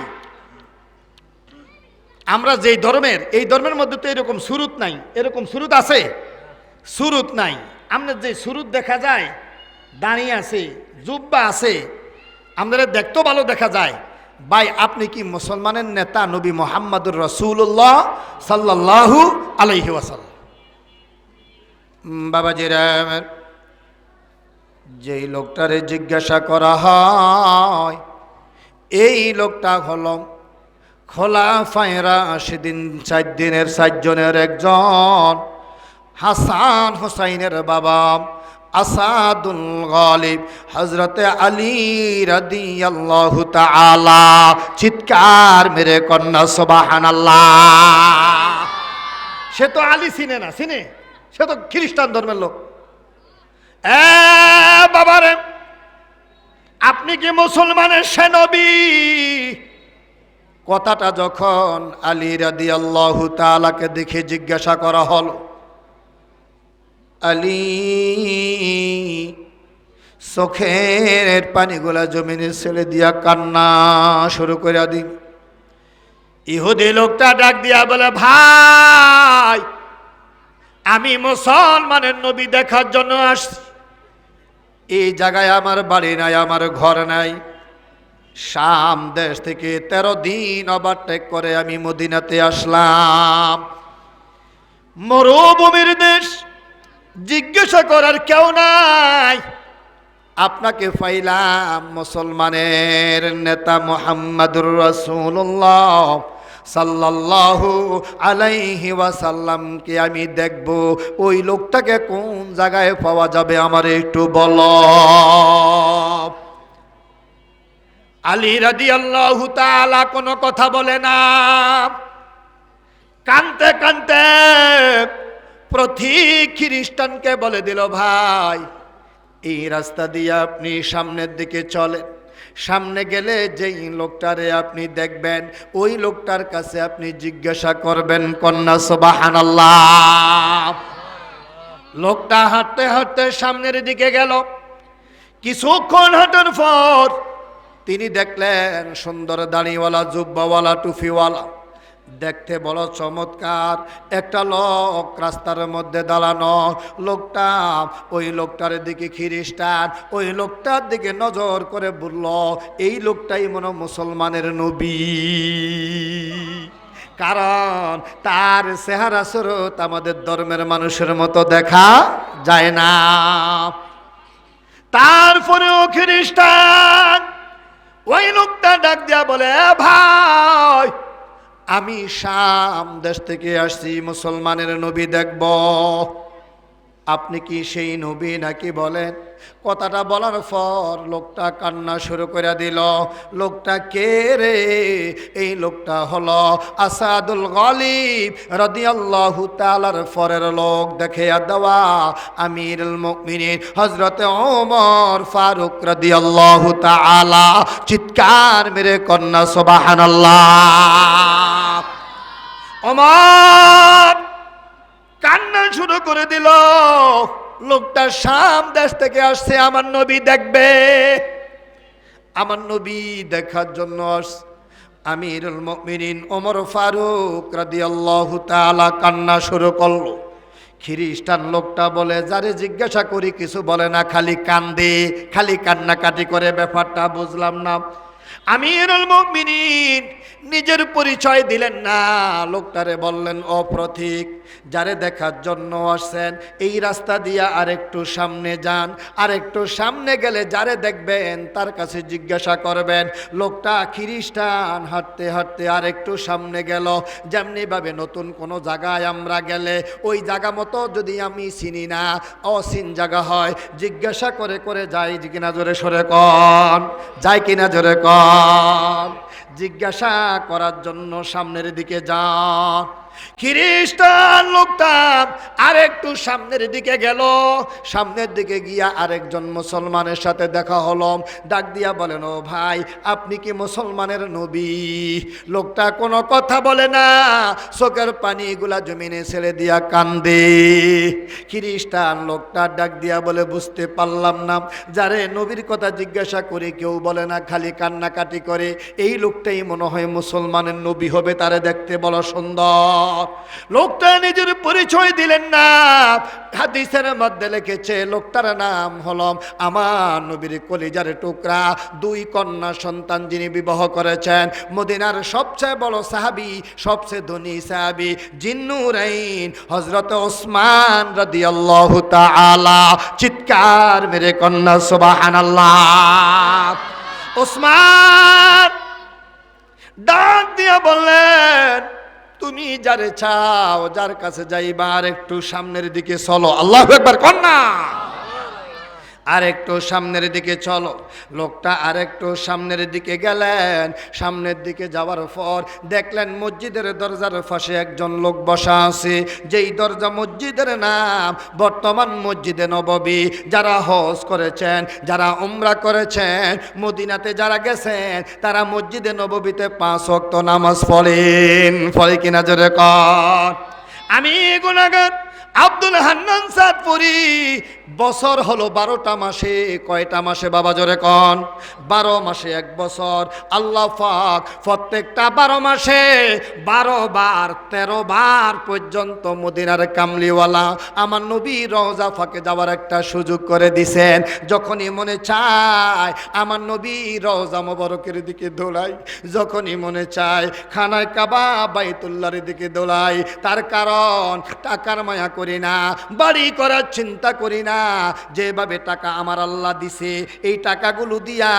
আমরা যেই ধর্মের, এই ধর্মের মধ্যে তো এরকম সুরুত নাই, এরকম সুরুত আছে? সুরুত নাই। আপনার যে সুরুত দেখা যায়, দাঁড়িয়ে আছে, জুব্বা আছে, আমাদের দেখতেও ভালো দেখা যায়। ভাই আপনি কি মুসলমানের নেতা নবী মুহাম্মদুর রাসূলুল্লাহ সাল্লাল্লাহু আলাইহি ওয়াসাল্লাম? বাবাজিরা, যেই লোকটারে জিজ্ঞাসা করা হয় এই লোকটা হলো খোলাফায়ে রাশিদিন 4 দিনের 4 জনের একজন, হাসান হুসাইনের বাবা আসাদুল গালিব হযরতে আলী রাদিয়াল্লাহু তাআলা। চিৎকার মেরে কন্যা সুবহানাল্লাহ। সে তো আলী চিনে না, চিনে? সে তো খ্রিস্টান ধর্মের লোক। বাবারে, আপনি কি মুসলমানের সে নবী? কথাটা যখন আলী রাদিয়াল্লাহু তাআলাকে দেখে জিজ্ঞাসা করা হলো, আলী চোখের পানিগুলা জমিনে ছেড়ে দিয়া কান্না শুরু করে দিন। ইহুদি লোকটা ডাক দিয়া বলে, ভাই আমি মুসলমানের নবী দেখার জন্য আসছি। এই জায়গায় আমার বাড়ি নাই, আমার ঘর নাই। শাম দেশ থেকে 13 দিন ওভারটেক করে আমি মদিনাতে আসলাম। মরুভূমির দেশ, জিজ্ঞাসা করার কেউ নাই, আপনাকে পাইলাম। মুসলমানের নেতা মুহাম্মদুর রাসূলুল্লাহ সাল্লাল্লাহু আলাইহি ওয়াসাল্লামকে আমি দেখব। ওই লোকটাকে কোন জায়গায় পাওয়া যাবে আমারে একটু বলো। আলী রাদিয়াল্লাহু তাআলা কোনো কথা বলে না, কানতে কানতে প্রতি খ্রিস্টানকে বলে দিল, ভাই এই রাস্তা দিয়ে আপনি সামনের দিকে চলেন, সামনে গেলে যেই লোকটারে আপনি দেখবেন ওই লোকটার কাছে আপনি জিজ্ঞাসা করবেন, কন্যা সুবহানাল্লাহ। লোকটা হাঁটতে হাঁটতে সামনের দিকে গেল। কিছুক্ষণ হাঁটার পর তিনি দেখলেন সুন্দর দাড়িওয়ালা, জুব্বাওয়ালা, টুপিওয়ালা, দেখতে বড় চমৎকার একটা লোক রাস্তার মধ্যে দাঁড়ানো। লোকটা ওই লোকটার দিকে খ্রিস্টান, ওই লোকটার দিকে নজর করে বলল, এই লোকটাই মনে মুসলমানের নবী। কারণ তার চেহারা সুরত আমাদের ধর্মের মানুষের মতো দেখা যায় না। তারপরেও খ্রিস্টান ওই লোকটা ডাক দিয়া বলে, ভাই আমি শাম দেশ থেকে আসছি, মুসলমানের নবী দেখব, আপনি কি সেই নবী নাকি বলেন? কথাটা বলার পর লোকটা কান্না শুরু করে দিল। লোকটা কে রে? এই লোকটা হলো আসাদুল গালিব রাদিয়াল্লাহু তাআলার পরের লোক। দেখে দেওয়া আমিরুল মুমিনিন হযরতে ওমর ফারুক রাদিয়াল্লাহু তাআলা। চিৎকার মেরে কন্যা সুবহানাল্লাহ। ওমর কান্না শুরু করে দিল। লোকটা শাম দেশ থেকে আসছে, আমার নবী দেখবে, আমার নবী দেখার জন্য আসছে। আমিরুল মুমিনিন ওমর ফারুক রাদিয়াল্লাহু তাআলা কান্না শুরু করলো। খ্রিস্টান লোকটা বলে, যারে জিজ্ঞাসা করি কিছু বলে না, খালি কান্দে, খালি কান্নাকাটি করে, ব্যাপারটা বুঝলাম না। আমিরুল মুমিনিন নিজের পরিচয় দিলেন না, লোকটারে বললেন, ও পথিক, যারে দেখার জন্য আসছেন এই রাস্তা দিয়া আরেকটু সামনে যান, আরেকটু সামনে গেলে যারে দেখবেন তার কাছে জিজ্ঞাসা করবেন। লোকটা খ্রিস্টান হাঁটতে হাঁটতে আরেকটু সামনে গেল। যেমনি ভাবে নতুন কোনো জায়গায় আমরা গেলে ওই জায়গা মতো যদি আমি চিনি না, অচিন জায়গা হয়, জিজ্ঞাসা করে করে যাই কিনা, জোরে সরে কন, যাই কিনা জোরে কন। জিজ্ঞাসা করার জন্য সামনের দিকে যান। খ্রিস্টান লোকটা আরেকটু সামনের দিকে গেল। সামনের দিকে গিয়া আরেকজন মুসলমানের সাথে দেখা হলো। ডাক দিয়া বলেন, ও ভাই, আপনি কি মুসলমানের নবী? লোকটা কোনো কথা বলে না, চোখের পানিগুলা জমিনে ছেড়ে দিয়া কান্দে। খ্রিস্টান লোকটা ডাক দিয়া বলে, বুঝতে পারলাম না, যারে নবীর কথা জিজ্ঞাসা করে কেউ বলে না, খালি কান্নাকাটি করে, এই লোকটাই মনে হয় মুসলমানের নবী হবে, তারে দেখতে বড় সুন্দর। লোকটা নিজের পরিচয় দিলেন না। হাদিসের মধ্যে লিখেছে লোকটার নাম হলো আমার নবীর কলিজার টুকরা, দুই কন্যা সন্তান যিনি বিবাহ করেছেন, মদিনার সবচেয়ে বড় সাহাবী, সবচেয়ে ধনী সাহাবী, জিন্নুরাইন হযরত ওসমান রাদিয়াল্লাহু তাআলা। চিৎকার মেরে কন্যা সুবহানাল্লাহ। ওসমান ডাক দিয়া বললেন, তুমি যারে চাও, যার কাছে যাইবার একটু সামনের দিকে চলো। আল্লাহু আকবার কন্যা, আরেকটু সামনের দিকে চলো। লোকটা আরেকটু সামনের দিকে গেলেন। সামনের দিকে যাওয়ার পর দেখলেন মসজিদের দরজার পাশে একজন লোক বসা আছে। যেই দরজা মসজিদের নাম বর্তমান মসজিদে নববী। যারা হজ করেছেন, যারা উমরা করেছেন, মদিনাতে যারা গেছেন, তারা মসজিদে নববীতে 5 ওয়াক্ত নামাজ পড়েন। পড়ে কিনা জোরে কর। আমি গুনাহগার আব্দুল হান্নান সাদপুরি, বছর হলো 12টা মাসে। কয়টা মাসে বাবা জোরে কন? 12 মাসে 1 বছর। আল্লাহ পাক প্রত্যেকটা 12 মাসে 12 বার 13 বার পর্যন্ত মদিনার কামলিওয়ালা আমার নবী রওজা পাকে যাওয়ার একটা সুযোগ করে দিছেন। যখনই মনে চায় আমার নবী রওজা মোবারকের দিকে দৌড়াই, যখনই মনে চায় খানায় কাবা বাইতুল্লাহর দিকে দৌড়াই। তার কারণ টাকার মায়া করি না, বাড়ি করার চিন্তা করি না। যেভাবে টাকা আমার আল্লাহ দিছে, এই টাকাগুলো দিয়া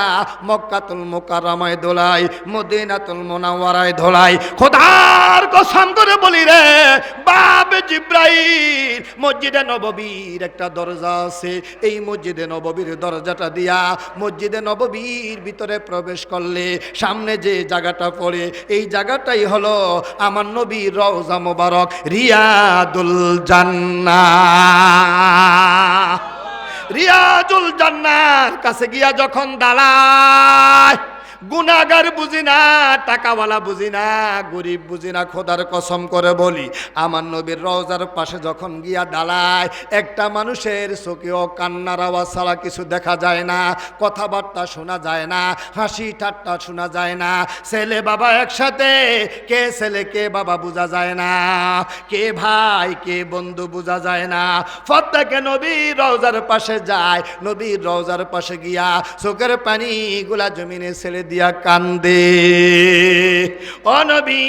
মক্কাতুল মুকাররমায় দোলাই, মদিনাতুল মুনাওয়ারায় দোলাই। খোদার কসম করে বলি রে বাবে জিব্রাইল, মসজিদে নববীর একটা দরজা আছে। এই মসজিদে নববীর দরজাটা দিয়া মসজিদে নববীর ভিতরে প্রবেশ করলে সামনে যে জায়গাটা পড়ে, এই জায়গাটাই হলো আমার নবীর রওজা মোবারক, রিয়াদুল জান্নাহ। রিয়াজুল জান্নার কাছে গিয়া যখন দাঁড়ায়, গুনাহগার বুঝি না, টাকাওয়ালা বুঝি না, গরিব বুঝি না, খোদার কসম করে বলি, আমার নবীর রওজার পাশে যখন গিয়া দাঁড়ায়, একটা মানুষের চোখেও কান্নার আওয়াজ ছাড়া কিছু দেখা যায় না, কথাবার্তা শোনা যায় না, হাসি ঠাট্টা শোনা যায় না, ছেলে বাবা একসাথে, কে ছেলে কে বাবা বোঝা যায় না, কে ভাই কে বন্ধু বোঝা যায় না। প্রত্যেকে নবীর রওজার পাশে যায়, নবীর রওজার পাশে গিয়া চোখের পানিগুলা জমিনে ছেলে দিয়া কান্দে। ও নবী,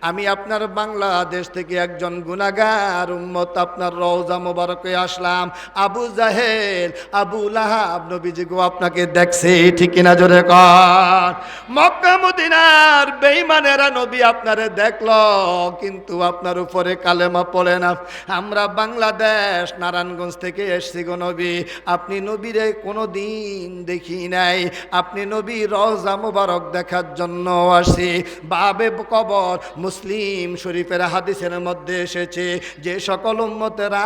আমি আপনার বাংলাদেশ থেকে একজন গুনাহগার উম্মত আপনার রওজা মোবারকে আসলাম। আবু জাহেল আবু লাহাব নবীজি গো আপনাকে দেখছে, ঠিক কিনা জোরে কর। মক্কা মদিনার বেঈমানেরা নবী আপনারে দেখলো, কিন্তু আপনার উপরে কালেমা পড়ে না। আমরা বাংলাদেশ নারায়ণগঞ্জ থেকে এসেছি গো নবী, আপনি নবীরে কোনো দিন দেখি নাই, আপনি নবী রওজা মুবারক দেখার জন্য আসি। বাবে কবর মুসলিম শরীফের হাদিসের মধ্যে এসেছে, যে সকল উম্মতেরা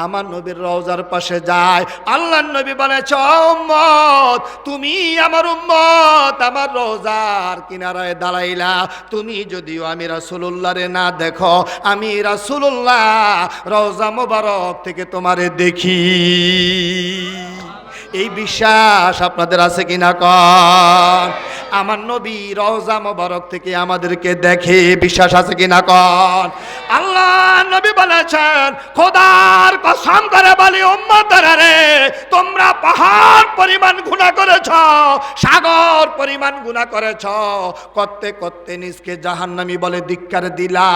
আমার নবীর রওজার পাশে যায়, আল্লাহর নবী বলেছে, উম্মত তুমি আমার উম্মত, আমার রওজার কিনারায় দাঁড়াইলা, তুমি যদিও আমি রাসূলুল্লাহরে না দেখো, আমি রাসূলুল্লাহ রওজা মুবারক থেকে তোমারে দেখি। এই বিশ্বাস আপনাদের আছে কিনা কন? আমার নবী রওজা মোবারক থেকে আমাদেরকে দেখে, বিশ্বাস আছে কিনা কন? আল্লাহ নবী বলেছেন, খোদার কসম করে বলি উম্মতেরা রে, তোমরা পাহাড় পরিমাণ গুনাহ করেছ, সাগর পরিমাণ গুনাহ করেছ, করতে করতে নিজকে জাহান্নামী বলে ধিক্কার দিলা।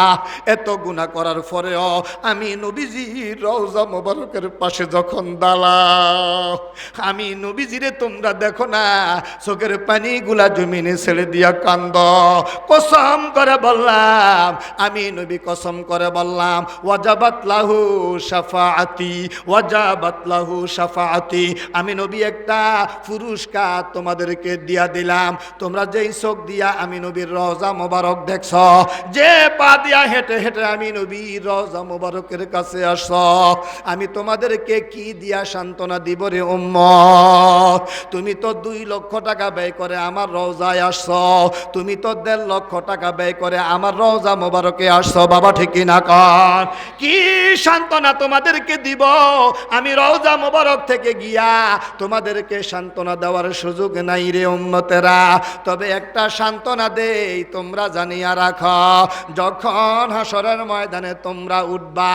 এত গুনাহ করার পরেও আমি নবীজি রওজা মোবারকের পাশে যখন দাঁড়াও, আমি নবীজিরে তোমরা দেখো না, চোখের পানিগুলা জমিনে ছেড়ে দিয়া কান্দ। কসম করে বললাম, আমি নবী কসম করে বললাম, ওয়াজাবাত লাহু শাফাআতি, ওয়াজাবাত লাহু শাফাআতি, আমি নবী একটা পুরস্কার তোমাদেরকে দিয়া দিলাম। তোমরা যেই চোখ দিয়া আমি নবীর রওজা মোবারক দেখছ, যে পা দিয়া হেঁটে হেঁটে আমি নবীর রওজা মোবারকের কাছে আসছ, আমি তোমাদেরকে কি দিয়া সান্ত্বনা দিব রে উম্মত? তুমি তো 2 লক্ষ টাকা ব্যয় করে আমার রওজায় আসছ, তুমি তো 1.5 লক্ষ টাকা ব্যয় করে আমার রওজা মোবারকে আসছ, বাবা ঠিক না কর? কি সান্ত্বনা তোমাদেরকে দিব? আমি রওজা মোবারক থেকে গিয়া তোমাদেরকে সান্ত্বনা দেওয়ার সুযোগ নাই রে উম্মতেরা। তবে একটা সান্ত্বনা দেই, তোমরা জানিয়া রাখো, যখন হাসরের ময়দানে তোমরা উঠবা,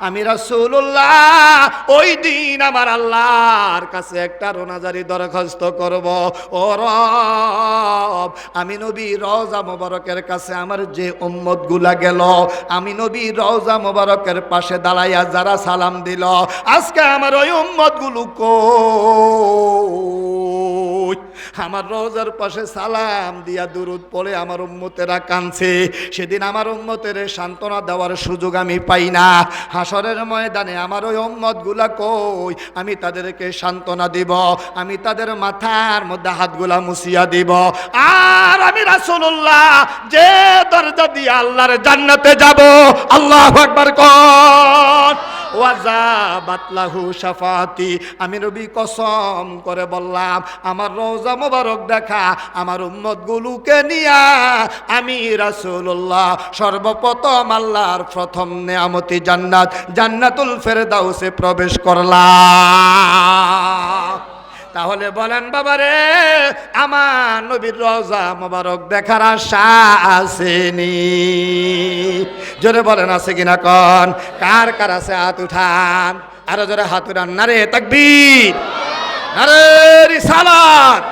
আমি রাসূলুল্লাহ ওই দিন আমার আল্লাহর কাছে একটা রোনাজারি দরখাস্ত করব, ও রব, আমি নবী রওজা মোবারকের কাছে আমার যে উম্মত গুলা গেল, আমি নবী রওজা মোবারকের পাশে দাঁড়াইয়া যারা সালাম দিল, আজকে আমার ওই উম্মত গুলো কই? আমার রওজার পাশে সালাম দিয়া দুরুদ পড়ে আমার উম্মতেরা কাঁদছে, সেদিন আমার উম্মতের সান্ত্বনা দেওয়ার সুযোগ আমি পাই না। হাসরের ময়দানে আমার ওই উম্মত গুলা কই? আমি তাদেরকে সান্ত্বনা দিব, আমি তাদের মাথার মধ্যে হাতগুলা মুছিয়া দিব। আর আমি রাসূলুল্লাহ যে দরজা দিয়ে আল্লাহর জান্নাতে যাব, আল্লাহু আকবার কর, ওয়াজাবাত লাহু শাফাআতি, আমি নবী কসম করে বললাম, আমার রওজা মোবারক দেখা আমার উম্মত গুলোকে নিয়া আমি রাসূলুল্লাহ সর্বপ্রথম আল্লাহর প্রথম নেয়ামতি জান্নাত, জান্নাতুল ফেরদাউসে প্রবেশ করলাম। তাহলে বলেন বাবারে, আমার নবীর রওজা মোবারক দেখার আশা আসেনি? জোরে বলেন আছে কিনা কন? কার কার আছে হাত উঠান, আরো জোরে হাত উঠান। নারে তাকবীর, নারে রিসালাত।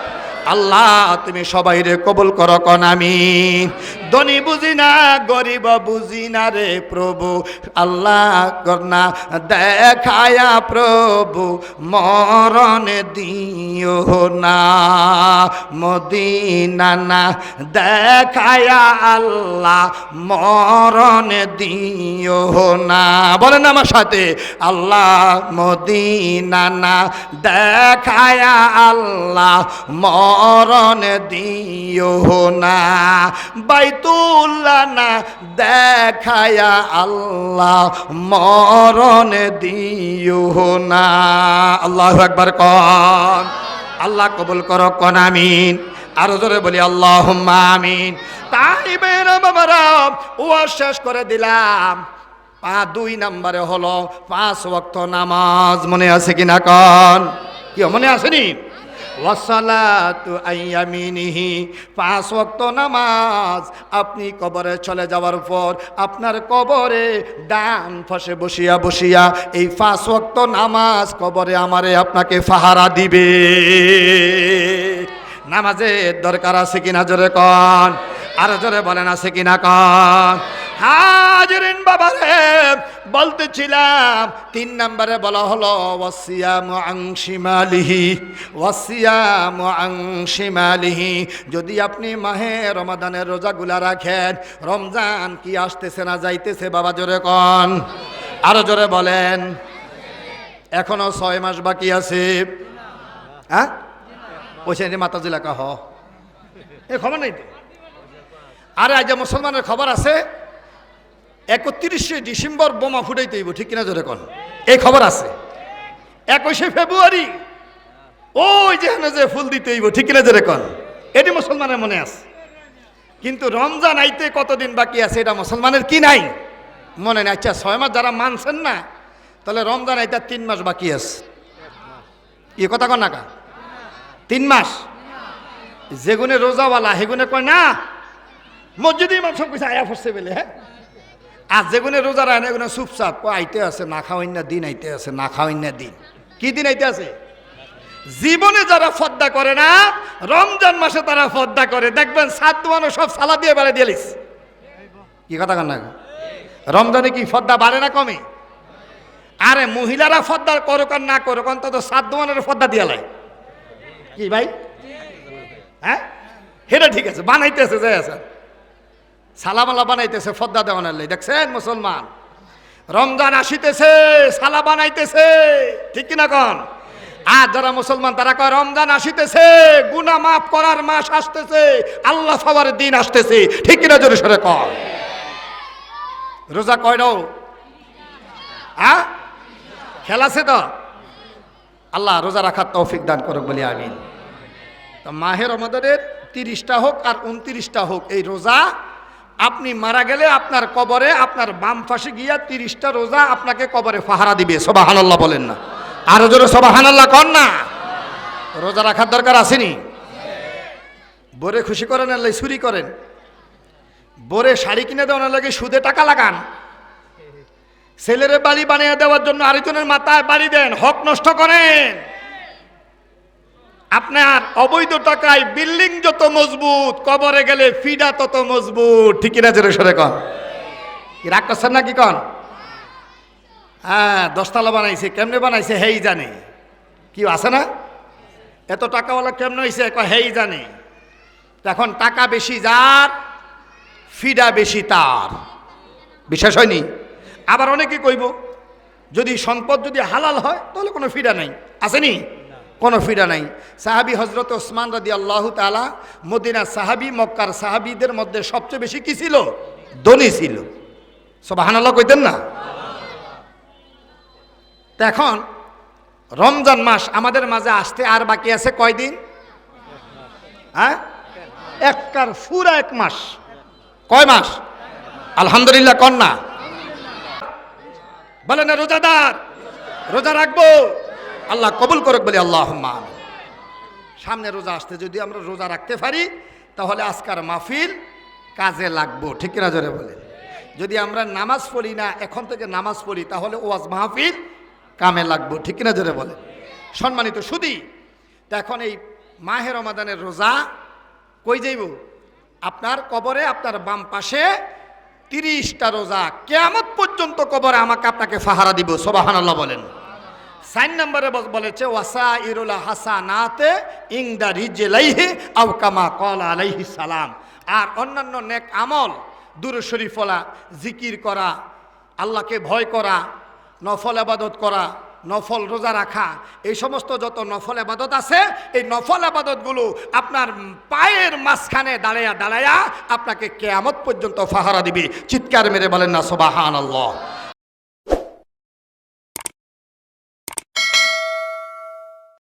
আল্লাহ তুমি সবাই রে কবুল করো কোন আমিন। ধনী বুঝি না গরিব বুঝি না রে প্রভু, আল্লাহ করনা দেখায়া প্রভু মরণ দিও না, মদিনা না দেখায়া আল্লাহ মরণ দিও না। বলেন আমার সাথে, আল্লাহ মদিনা না দেখায়া আল্লাহ মরণ দিও না। বাইত বাইতুল্লাহ না দেখায়া আল্লাহ মরণ দিও না। আল্লাহু আকবার কন। আল্লাহ কবুল করো কন আমিন। আরো জোরে বলি আল্লাহুম্মা আমিন। তাই বেরা বাবারা ওয়াজ শেষ করে দিলাম। 2 নম্বরে হলো 5 ওয়াক্ত নামাজ। মনে আছে কিনা কন? কি মনে আসেনি? ওয়াসসালাতু আইয়ামিনিহি, 5 ওয়াক্ত নামাজ। আপনি কবরে চলে যাওয়ার পর আপনার কবরে ডান পাশে বসিয়া বসিয়া এই 5 ওয়াক্ত নামাজ কবরে আমারে আপনাকে পাহারা দিবে। নামাজের দরকার আছে কিনা জোরে কন। আর জোরে বলেন আছে কিনা কন। হাজিরিন বাবারে বলতেছিলাম 3 নম্বরে বলা হলো ওয়াসিয়ামু আন শিমালিহি, ওয়াসিয়ামু আন শিমালিহি। যদি আপনি মাহে রমাদানের রোজাগুলা রাখেন, রমজান কি আসতেছে না যাইতেছে বাবা জোরে কন। আরো জোরে বলেন। এখনো 6 মাস বাকি আছে। হ্যাঁ ওইখানে মাতা জিলাকা হ এ খবর নেই তো। আরে আজ মুসলমানের খবর আছে 31শে ডিসেম্বর বোমা ফুটাইতে হইব, ঠিক কিনা জোরে কোন? এই খবর আছে। 21শে ফেব্রুয়ারি ওই যেখানে যে ফুল দিতে হইব, ঠিক কিনা জোরে কোন? এটি মুসলমানের মনে আছে। কিন্তু রমজান আইতে কতদিন বাকি আছে এটা মুসলমানের কি নাই মনে নাই। আচ্ছা 6 মাস যারা মানছেন না, তাহলে রমজান আইতে 3 মাস বাকি আছে। এ কথা কন না কা? 3 মাস। যেগুনে রোজাওয়ালা হেগুনে কয় না মসজিদে ইমাম সব কিছু আয়া পড়ছে বলে। হ্যাঁ, আর যেগুনে রোজা রায় না এগুলো চুপচাপ আইতে আছে, না খাওয়াই না দিন আইতে আছে, না খাওয়াই না দিন। কি দিন আইতে আছে? জীবনে যারা ফদ্দা করে না রমজান মাসে তারা ফদ্দা করে। দেখবেন সাত দোয়ানো সব সালা দিয়ে বেড়ে দিয়েলিস। কি কথা কন না? রমজানে কি ফদ্দা বাড়ে না কমে? আরে মহিলারা ফদ্দা করুক আর না করুক, অন্তত সাত দোয়ানের ফদ্দা দিয়ে লাই। কি ভাই? হ্যাঁ সেটা ঠিক আছে, বানাইতেছে যাই আছে সালামালা বানাইতেছে ফদ্দা দেওয়ানের লাই। দেখছেন মুসলমান রমজান আসিতেছে সালা বানাইতেছে, ঠিক কিনা কন? আর যারা মুসলমান তারা কয় রমজান আসিতেছে, গুনাহ মাফ করার মাস আসতেছে, আল্লাহ পাওয়ার দিন আসতেছে, ঠিক কিনা জোরে সরে কন। রোজা কয়টাও? হ্যাঁ খেলাছে তো। আল্লাহ রোজা রাখার তৌফিক দান করুক বলি আমিন। তো মাহে রমাদানের 30টা হোক আর 29টা হোক, এই রোজা আপনি মারা গেলে আপনার কবরে আপনার বাম পাশে গিয়া 30টা রোজা আপনাকে কবরে পাহারা দিবে। সুবহানাল্লাহ বলেন না? আরো জোরে সুবহানাল্লাহ কর না। রোজা রাখার দরকার আসেনি? বোরে খুশি করেন আল্লাহ চুরি করেন, বোরে শাড়ি কিনে দেওয়ার লাগে সুদে টাকা লাগান, ছেলেরে বাড়ি বানিয়ে দেওয়ার জন্য আরেকজনের মাথায় বাড়ি দেন, হক নষ্ট করেন। আপনার অবৈধ টাকায় বিল্ডিং যত মজবুত, কবরে গেলে ফিডা তত মজবুত, ঠিক কিনা জোরে সরে কন। কি রাগ করছেন নাকি কন? হ্যাঁ 10 তলা বানাইছে, কেমনে বানাইছে হেই জানে। কি আছে না এত টাকাওয়ালা কেমনে হয়েছে হেই জানে। এখন টাকা বেশি যার, ফিডা বেশি তার, বিশ্বাস হয়নি? আবার অনেকে কইব যদি সম্পদ যদি হালাল হয় তাহলে কোনো ফিডা নাই, আসেনি? কোনো ফিডা নাই। সাহাবী হযরত ওসমান রাদিয়াল্লাহু তাআলা মদিনা সাহাবী, মক্কার সাহাবীদের মধ্যে সবচেয়ে বেশি কি ছিল? ধনী ছিল। সুবহানাল্লাহ কইতেন না? এখন রমজান মাস আমাদের মাঝে আসতে আর বাকি আছে কয়দিন? হ্যাঁ একটার পুরা 1 মাস। কয় মাস? আলহামদুলিল্লাহ কন না? বলেন না রোজাদার রোজা রাখবো, আল্লাহ কবুল করুক বলে আল্লাহুম্মা আমিন। সামনে রোজা আসতে যদি আমরা রোজা রাখতে পারি তাহলে আজকার মাহফিল কাজে লাগবো, ঠিক কিনা জোরে বলেন? যদি আমরা নামাজ পড়ি না, এখন থেকে নামাজ পড়ি, তাহলে ওয়াজ মাহফিল কামে লাগবো, ঠিক কিনা জোরে বলেন? সম্মানিত সুধী, তা এখন এই মাহে রমাদানের রোজা কই যাইব? আপনার কবরে আপনার বাম পাশে 30টা রোজা কিয়ামত পর্যন্ত কবরে আমাকে আপনাকে পাহারা দিব। সুবহানাল্লাহ বলেন। 4 নম্বরে বলেছে ওয়াসাইরুল হাসানাতে ইনদা রিজলাইহি আও কামা ক্বালা আলাইহিস সালাম। আর অন্যান্য নেক আমল, দুরূদ শরীফ পড়া, জিকির করা, আল্লাহকে ভয় করা, নফল ইবাদত করা, নফল রোজা রাখা, এই সমস্ত যত নফল আবাদত আছে, এই নফল আবাদতগুলো আপনার পায়ের মাঝখানে দাঁড়ায়া দাঁড়ায়া আপনাকে কিয়ামত পর্যন্ত পাহারা দিবে। চিৎকার মেরে বলেন না সুবহানাল্লাহ।